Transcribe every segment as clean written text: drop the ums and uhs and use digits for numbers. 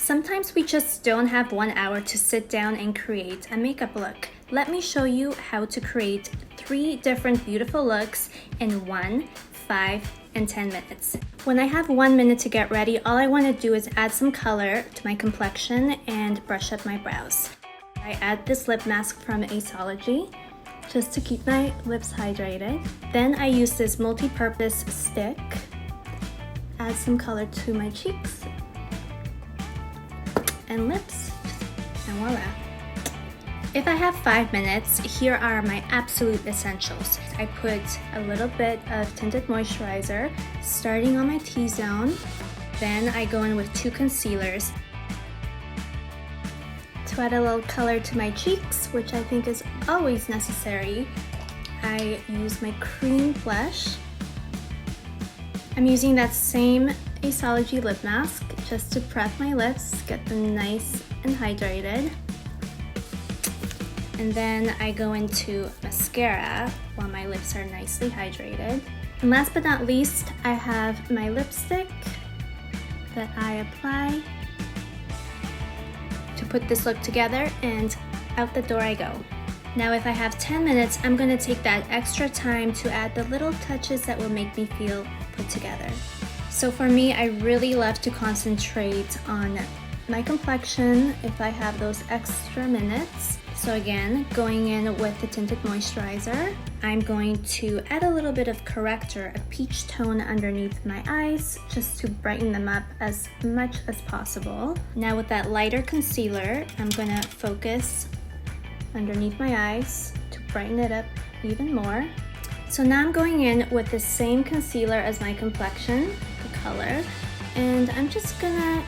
Sometimes we just don't have 1 hour to sit down and create a makeup look. Let me show you how to create 3 different beautiful looks in 1, 5, and 10 minutes. When I have 1 minute to get ready, all I want to do is add some color to my complexion and brush up my brows. I add this lip mask from IPSY just to keep my lips hydrated. Then I use this multi-purpose stick, add some color to my cheeks and lips, and voila. If I have 5 minutes, here are my absolute essentials. I put a little bit of tinted moisturizer starting on my T-zone. Then I go in with 2 concealers. To add a little color to my cheeks, which I think is always necessary, I use my cream blush. I'm using that same IPSY lip mask just to prep my lips, get them nice and hydrated. And then I go into mascara while my lips are nicely hydrated. And last but not least, I have my lipstick that I apply to put this look together, and out the door I go. Now if I have 10 minutes, I'm gonna take that extra time to add the little touches that will make me feel put together. So for me, I really love to concentrate on my complexion if I have those extra minutes. So again, going in with the tinted moisturizer, I'm going to add a little bit of corrector, a peach tone underneath my eyes, just to brighten them up as much as possible. Now with that lighter concealer, I'm gonna focus underneath my eyes to brighten it up even more. So now I'm going in with the same concealer as my complexion, the color, and I'm just gonna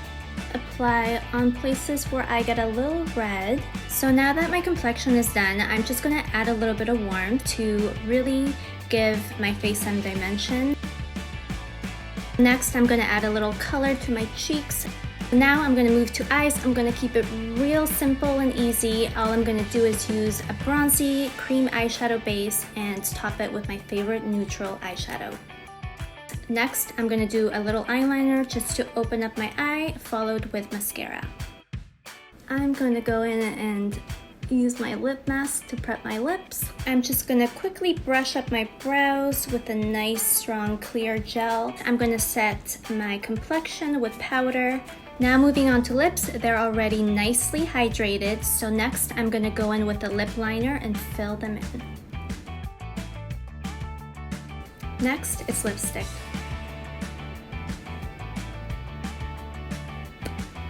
apply on places where I get a little red. So now that my complexion is done, I'm just gonna add a little bit of warmth to really give my face some dimension. Next, I'm gonna add a little color to my cheeks. Now I'm gonna move to eyes. I'm gonna keep it real simple and easy. All I'm gonna do is use a bronzy cream eyeshadow base and top it with my favorite neutral eyeshadow. Next, I'm gonna do a little eyeliner just to open up my eye, followed with mascara. I'm gonna go in and use my lip mask to prep my lips. I'm just gonna quickly brush up my brows with a nice, strong, clear gel. I'm gonna set my complexion with powder. Now moving on to lips, they're already nicely hydrated. So next, I'm gonna go in with a lip liner and fill them in. Next is lipstick.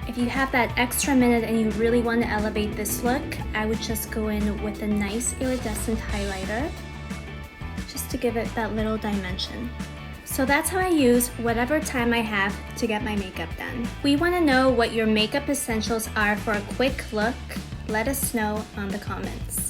If you have that extra minute and you really want to elevate this look, I would just go in with a nice iridescent highlighter just to give it that little dimension. So that's how I use whatever time I have to get my makeup done. We want to know what your makeup essentials are for a quick look. Let us know on the comments.